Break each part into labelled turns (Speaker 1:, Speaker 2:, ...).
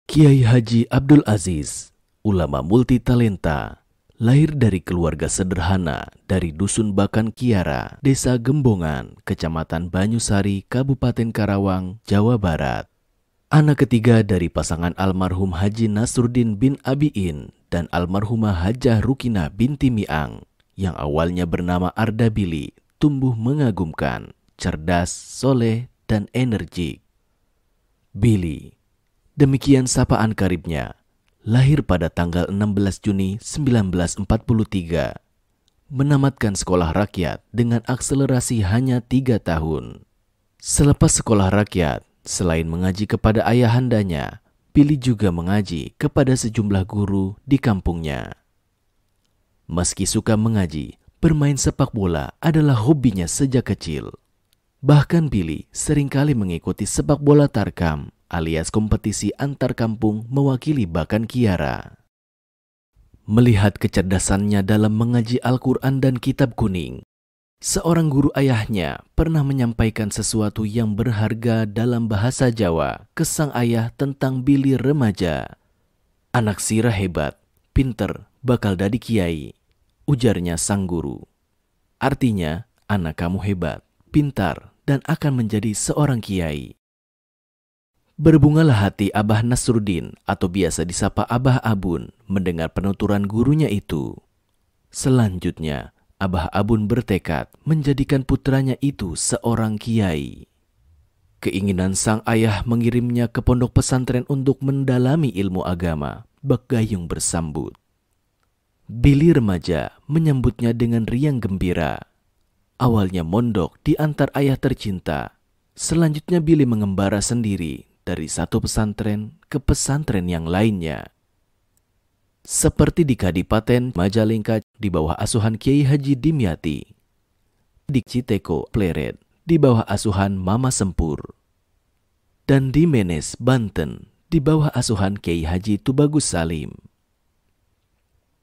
Speaker 1: Kiai Haji Abdul Aziz, ulama multitalenta, lahir dari keluarga sederhana dari Dusun Bakan Kiara, Desa Gembongan, Kecamatan Banyusari, Kabupaten Karawang, Jawa Barat. Anak ketiga dari pasangan almarhum Haji Nasruddin bin Abiin dan almarhumah Hajah Rukinah binti Miang, yang awalnya bernama Arda Billy, tumbuh mengagumkan, cerdas, soleh, dan energik. Billy, demikian sapaan karibnya, lahir pada tanggal 16 Juni 1943, menamatkan sekolah rakyat dengan akselerasi hanya 3 tahun. Selepas sekolah rakyat, selain mengaji kepada ayahandanya, Billy juga mengaji kepada sejumlah guru di kampungnya. Meski suka mengaji, bermain sepak bola adalah hobinya sejak kecil. Bahkan Billy seringkali mengikuti sepak bola tarkam alias kompetisi antar kampung mewakili Bakan Kiara. Melihat kecerdasannya dalam mengaji Al-Quran dan Kitab Kuning, seorang guru ayahnya pernah menyampaikan sesuatu yang berharga dalam bahasa Jawa ke sang ayah tentang Billy remaja. "Anak sirah hebat, pinter, bakal dadi kiai," ujarnya sang guru. Artinya, anak kamu hebat, pintar, dan akan menjadi seorang kiai. Berbungalah hati Abah Nasruddin atau biasa disapa Abah Abun mendengar penuturan gurunya itu. Selanjutnya, Abah Abun bertekad menjadikan putranya itu seorang kiai. Keinginan sang ayah mengirimnya ke pondok pesantren untuk mendalami ilmu agama bak gayung bersambut. Billy remaja menyambutnya dengan riang gembira. Awalnya mondok di antar ayah tercinta. Selanjutnya Billy mengembara sendiri dari satu pesantren ke pesantren yang lainnya. Seperti di Kadipaten Majalengka di bawah asuhan Kiai Haji Dimyati, di Citeko, Pleret di bawah asuhan Mama Sempur, dan di Menes, Banten di bawah asuhan Kiai Haji Tubagus Salim.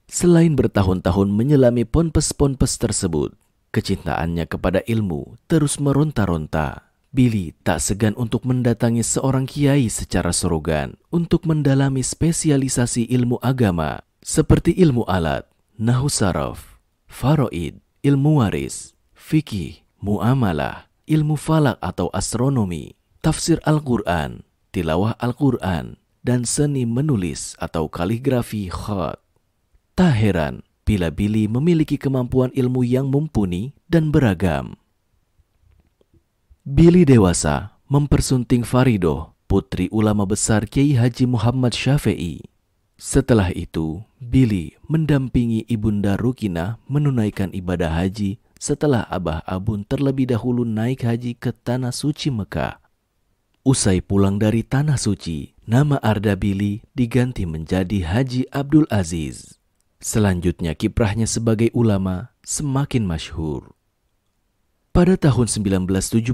Speaker 1: Selain bertahun-tahun menyelami ponpes-ponpes tersebut, kecintaannya kepada ilmu terus meronta-ronta. Billy tak segan untuk mendatangi seorang kiai secara sorogan untuk mendalami spesialisasi ilmu agama seperti ilmu alat, nahu saraf, faraid, ilmu waris, fikih, muamalah, ilmu falak atau astronomi, tafsir Al-Quran, tilawah Al-Quran, dan seni menulis atau kaligrafi khat. Tak heran bila Billy memiliki kemampuan ilmu yang mumpuni dan beragam. Billy dewasa mempersunting Faridoh, putri ulama besar Kiai Haji Muhammad Syafi'i. Setelah itu, Billy mendampingi Ibunda Rukinah menunaikan ibadah haji setelah Abah Abun terlebih dahulu naik haji ke Tanah Suci Mekah. Usai pulang dari Tanah Suci, nama Arda Billy diganti menjadi Haji Abdul Aziz. Selanjutnya kiprahnya sebagai ulama semakin masyhur. Pada tahun 1972,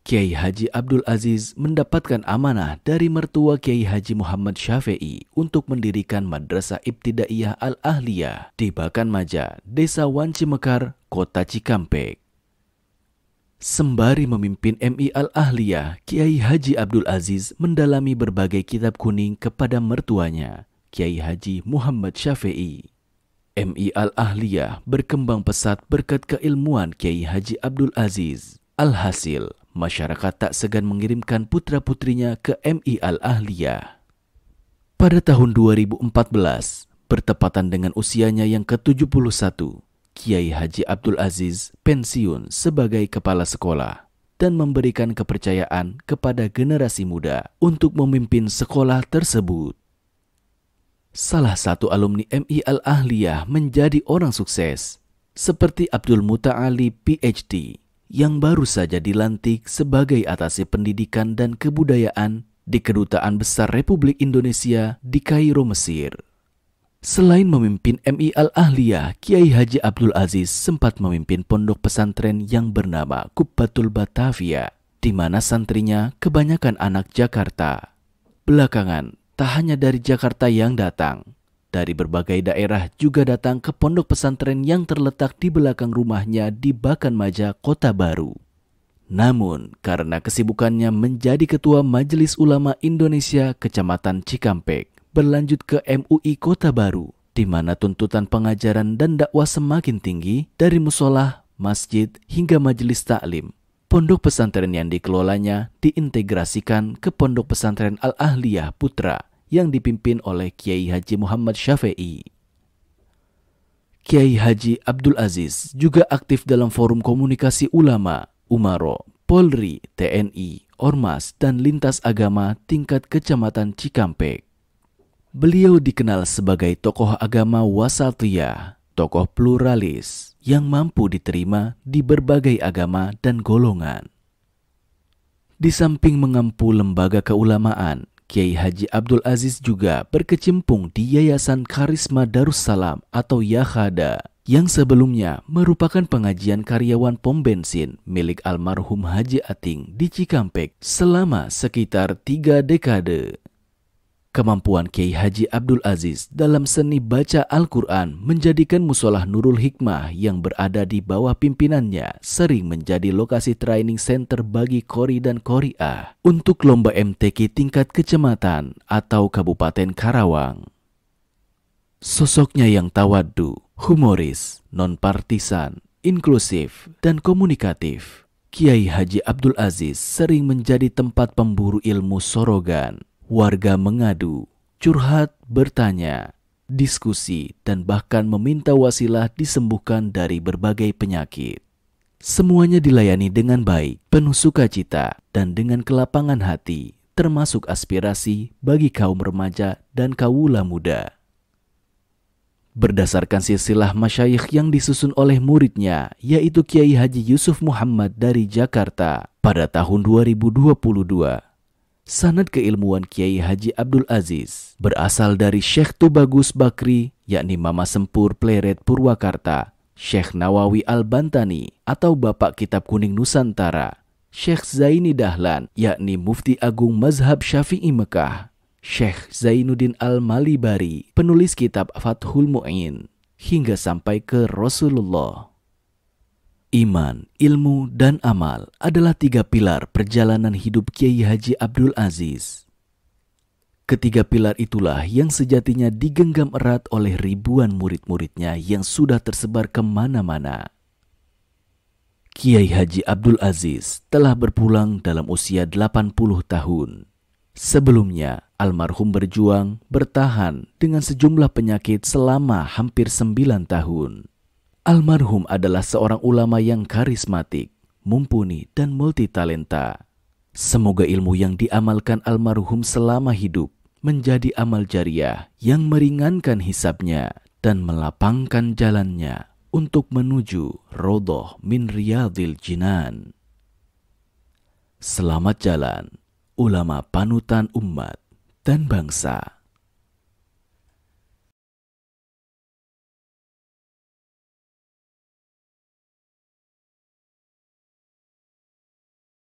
Speaker 1: Kiai Haji Abdul Aziz mendapatkan amanah dari mertua Kiai Haji Muhammad Syafi'i untuk mendirikan Madrasah Ibtidaiyah Al-Ahliyah di Bakan Maja, Desa Wanci Mekar, Kota Cikampek. Sembari memimpin MI Al-Ahliyah, Kiai Haji Abdul Aziz mendalami berbagai kitab kuning kepada mertuanya, Kiai Haji Muhammad Syafi'i. MI Al-Ahliyah berkembang pesat berkat keilmuan Kiai Haji Abdul Aziz. Alhasil, masyarakat tak segan mengirimkan putra-putrinya ke MI Al-Ahliyah. Pada tahun 2014, bertepatan dengan usianya yang ke-71, Kiai Haji Abdul Aziz pensiun sebagai kepala sekolah dan memberikan kepercayaan kepada generasi muda untuk memimpin sekolah tersebut. Salah satu alumni MI Al-Ahliyah menjadi orang sukses, seperti Abdul Muta'ali PhD, yang baru saja dilantik sebagai atase pendidikan dan kebudayaan di Kedutaan Besar Republik Indonesia di Kairo, Mesir. Selain memimpin MI Al-Ahliyah, Kiai Haji Abdul Aziz sempat memimpin pondok pesantren yang bernama Kubbatul Batavia, di mana santrinya kebanyakan anak Jakarta. Belakangan, tak hanya dari Jakarta yang datang, dari berbagai daerah juga datang ke pondok pesantren yang terletak di belakang rumahnya di Bakan Maja, Kota Baru. Namun, karena kesibukannya menjadi Ketua Majelis Ulama Indonesia Kecamatan Cikampek, berlanjut ke MUI Kota Baru, di mana tuntutan pengajaran dan dakwah semakin tinggi dari musolah, masjid, hingga majelis taklim. Pondok pesantren yang dikelolanya diintegrasikan ke Pondok Pesantren Al-Ahliyah Putra yang dipimpin oleh Kiai Haji Muhammad Syafe'i. Kiai Haji Abdul Aziz juga aktif dalam forum komunikasi ulama, umaro, Polri, TNI, Ormas, dan lintas agama tingkat Kecamatan Cikampek. Beliau dikenal sebagai tokoh agama wasatiyah, tokoh pluralis yang mampu diterima di berbagai agama dan golongan. Di samping mengampu lembaga keulamaan, Kiai Haji Abdul Aziz juga berkecimpung di Yayasan Karisma Darussalam atau Yakhada, yang sebelumnya merupakan pengajian karyawan pom bensin milik almarhum Haji Ating di Cikampek selama sekitar 3 dekade. Kemampuan Kiai Haji Abdul Aziz dalam seni baca Al-Quran menjadikan Musolah Nurul Hikmah yang berada di bawah pimpinannya sering menjadi lokasi training center bagi qori dan qori'ah untuk lomba MTQ tingkat kecamatan atau Kabupaten Karawang. Sosoknya yang tawaddu, humoris, non-partisan, inklusif, dan komunikatif, Kiai Haji Abdul Aziz sering menjadi tempat pemburu ilmu sorogan. Warga mengadu, curhat, bertanya, diskusi, dan bahkan meminta wasilah disembuhkan dari berbagai penyakit. Semuanya dilayani dengan baik, penuh sukacita, dan dengan kelapangan hati, termasuk aspirasi bagi kaum remaja dan kawula muda. Berdasarkan silsilah masyayikh yang disusun oleh muridnya, yaitu Kiai Haji Yusuf Muhammad dari Jakarta pada tahun 2022, sanad keilmuan Kiai Haji Abdul Aziz berasal dari Syekh Tubagus Bakri, yakni Mama Sempur Pleret Purwakarta, Syekh Nawawi Al-Bantani atau Bapak Kitab Kuning Nusantara, Syekh Zaini Dahlan, yakni Mufti Agung Mazhab Syafi'i Mekah, Syekh Zainuddin Al-Malibari, penulis kitab Fathul Mu'in, hingga sampai ke Rasulullah. Iman, ilmu, dan amal adalah 3 pilar perjalanan hidup Kiai Haji Abdul Aziz. Ketiga pilar itulah yang sejatinya digenggam erat oleh ribuan murid-muridnya yang sudah tersebar kemana-mana. Kiai Haji Abdul Aziz telah berpulang dalam usia 80 tahun. Sebelumnya, almarhum berjuang bertahan dengan sejumlah penyakit selama hampir 9 tahun. Almarhum adalah seorang ulama yang karismatik, mumpuni, dan multitalenta. Semoga ilmu yang diamalkan almarhum selama hidup menjadi amal jariah yang meringankan hisabnya dan melapangkan jalannya untuk menuju Raudhah min Riyadhil Jinan. Selamat jalan, ulama panutan umat dan bangsa.